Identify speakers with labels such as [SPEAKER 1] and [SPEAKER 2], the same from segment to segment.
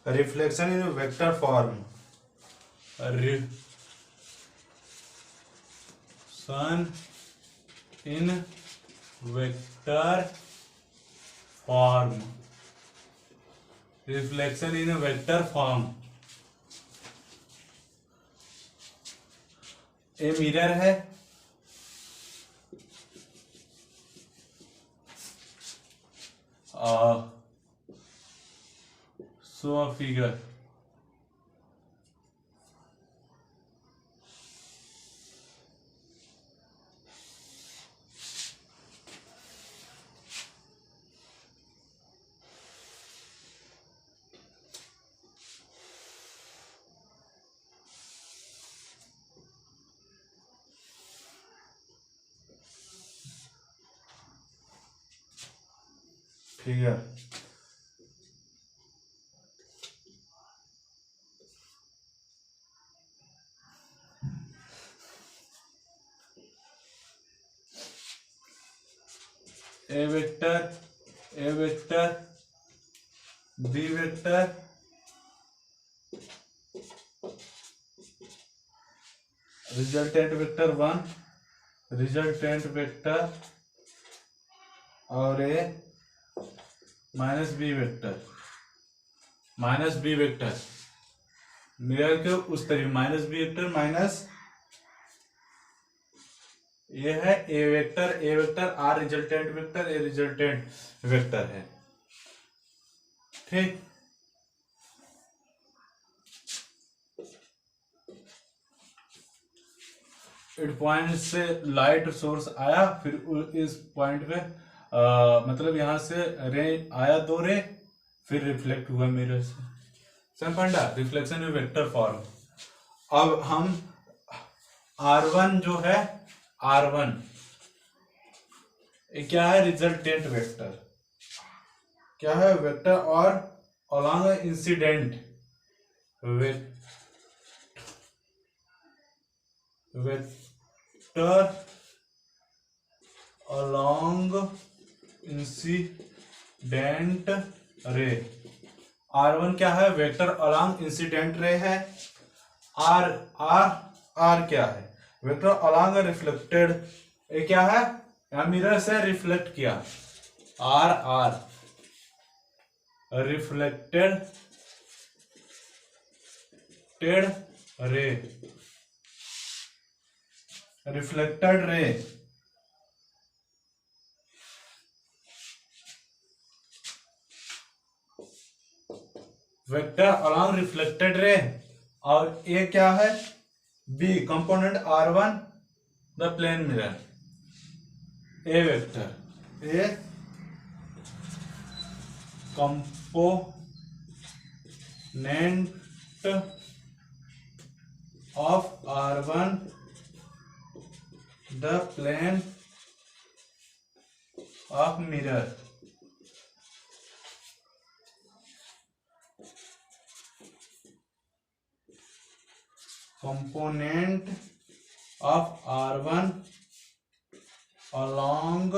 [SPEAKER 1] Reflection in vector form, reflection in vector form, reflection in vector form. A mirror है, show a figure, figure A vector, A vector, B vector, resultant vector 1, resultant vector और A minus B vector, minus B vector mirror के उस तरफ minus B vector minus ये है A vector R resultant vector, A resultant vector है। ठीक, इस point से लाइट सोर्स आया, फिर इस पॉइंट पे मतलब यहां से रे आया, 2 रे, फिर रिफ्लेक्ट हुआ मिरर से। समझा, रिफ्लेक्शन इन वेक्टर फॉर्म। अब हम R1 जो है, R1 ये क्या है, रिजल्टेंट वेक्टर, क्या है, वेक्टर और along incident vector along incident ray. R1 क्या है, वेक्टर अलॉन्ग इंसिडेंट रे है। R क्या है, वेक्टर अलॉन्ग रिफ्लेक्टेड, ये क्या है, यहाँ मिरर से रिफ्लेक्ट किया, R reflected ray, reflected ray. Vector along reflected ray. और ये क्या है, B component R1 the plane mirror. A vector, A component of R1 the plane of mirror। component of R1 along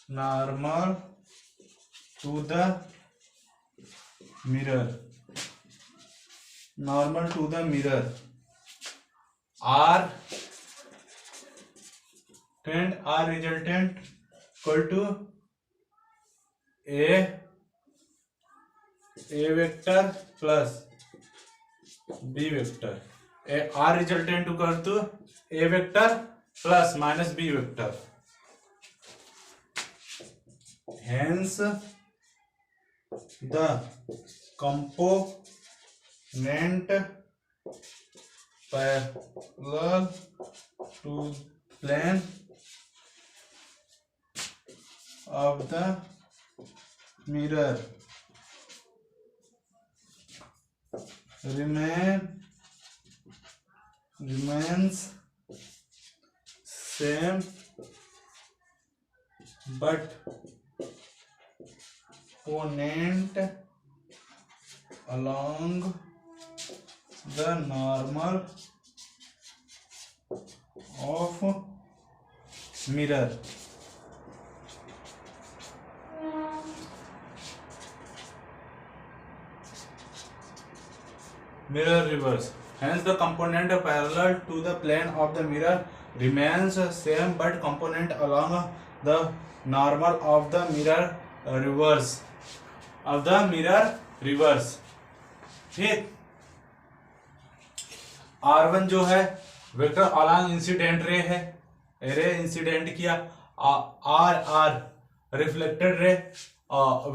[SPEAKER 1] normal to the mirror, normal to the mirror। R resultant equal to A vector plus B vector। R resultant equal to A vector plus minus B vector। Hence the component parallel to plane of the mirror remains same but component along the normal of mirror। mirror reverse. Hence the component parallel to the plane of the mirror remains same, but component along the normal of the mirror reverse. ठीक, R1 जो है vector along incident ray है, ray incident किया, R reflected ray,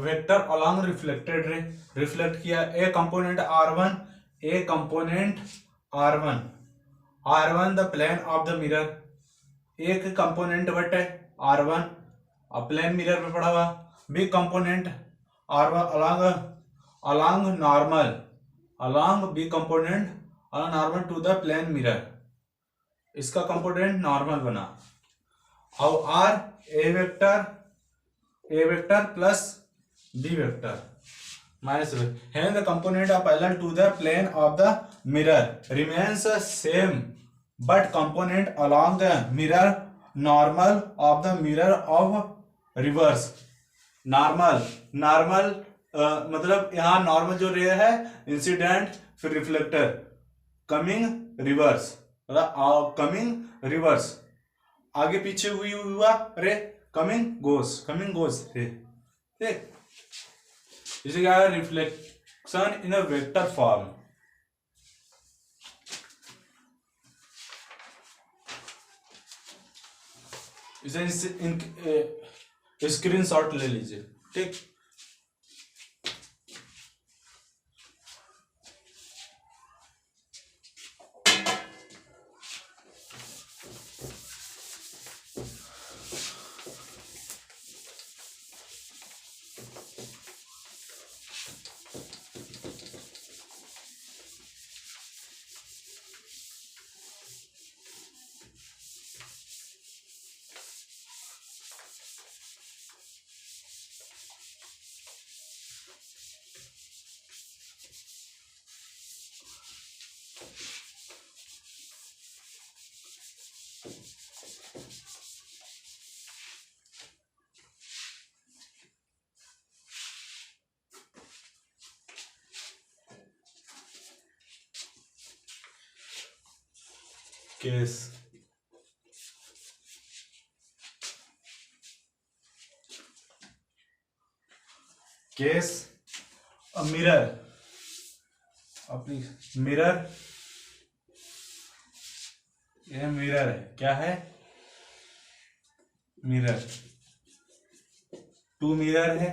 [SPEAKER 1] vector along reflected ray reflect किया, A component R1 the plane of the mirror, एक component but है R1 plane mirror पे पड़ा हुआ, B component R1 along B component normal to the plane mirror, इसका component normal बना। अब R A vector plus B vector minus, hence the component are parallel to the plane of the mirror remains same, but component along the mirror normal of the mirror of reverse, normal मतलब यहाँ normal जो रे है incident फिर reflector coming reverse आगे पीछे हुआ ray coming गोस रे, ठीक, इसे क्या है reflection in a vector form. इसे स्क्रीनशॉट ले लीजिए, ठीक। केस मिरर, अपनी मिरर, यह मिरर है, क्या है मिरर, टू मिरर है,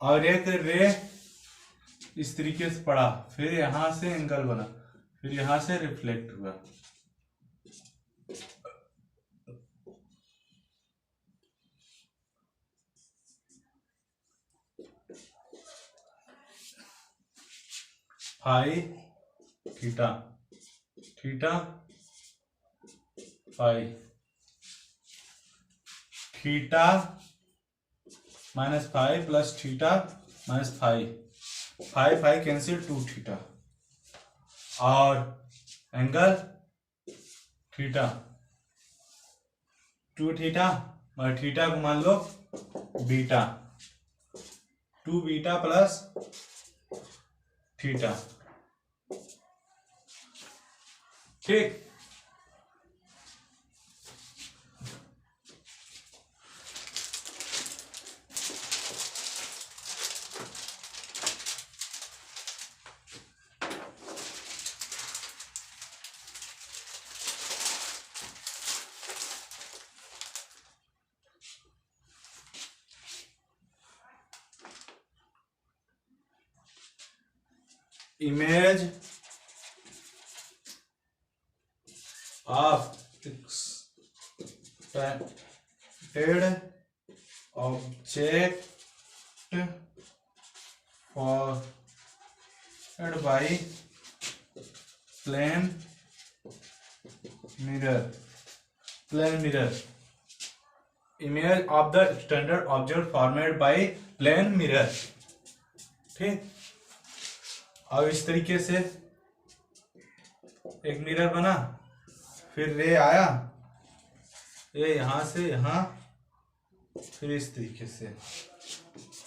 [SPEAKER 1] और एक रे इस तरीके से पड़ा, फिर यहां से एंगल बना, फिर यहां से रिफ्लेक्ट हुआ, phi theta phi, theta minus phi plus theta minus phi cancel, 2 theta, और एंगल थीटा, 2 थीटा और थीटा को मान लो बीटा, 2 बीटा प्लस थीटा, ठीक। Image of expanded object formed by plane mirror, image of the extended object formed by plane mirror, ठीक। अब इस तरीके से एक मिरर बना, फिर रे आया, ये यहां से यहां, फिर इस तरीके से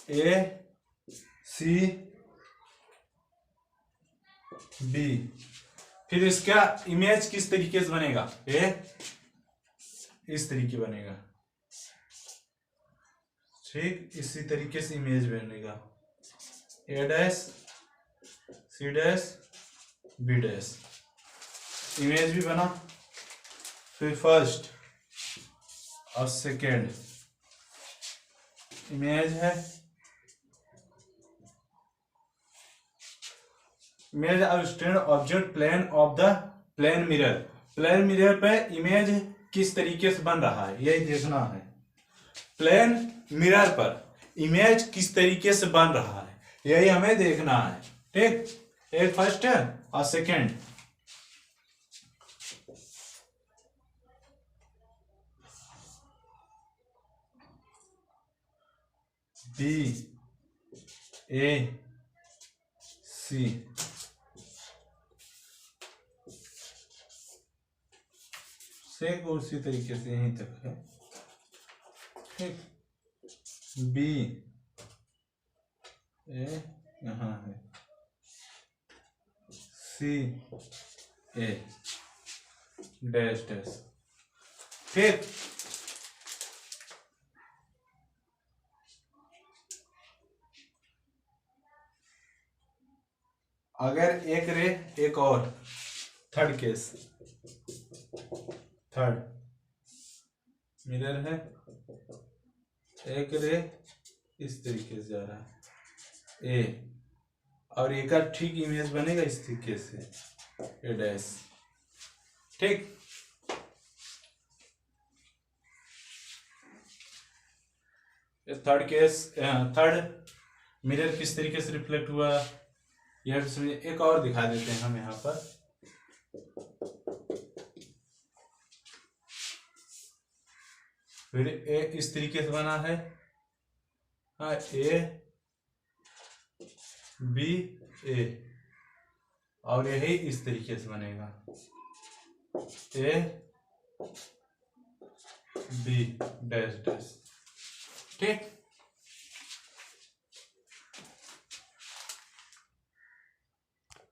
[SPEAKER 1] ए सी बी। फिर इसका इमेज किस तरीके से बनेगा, इस तरीके बनेगा, ठीक इसी तरीके से इमेज बनेगा, A dash C dash B dash, image भी बना। फिर फर्स्ट और सेकेंड इमेज है, image of stand object plane of the plane mirror. Plane mirror पे इमेज किस तरीके से बन रहा है यही देखना है। प्लेन मिरर पर इमेज किस तरीके से बन रहा है यही हमें देखना है, ठीक। एक फर्स्ट है और सेकेंड। बी ए सी, सेक उसी तरीके से यहीं तक है, ठीक। बी ए यहाँ है, सी ए डैश डैश, ठीक। अगर एक रे, एक और थर्ड केस, थर्ड मिरर है, एक रे इस तरीके से जा रहा है ए, और एक का ठीक इमेज बनेगा इस तरीके से ए डैश, ठीक। थर्ड केस, थर्ड मिरर किस तरीके से रिफ्लेक्ट हुआ यह समझिए। एक और दिखा देते हैं हम यहाँ पर, फिर ए इस तरीके से बना है, हाँ ए बी ए, और यही इस तरीके से बनेगा ए बी डैश डैश, ठीक।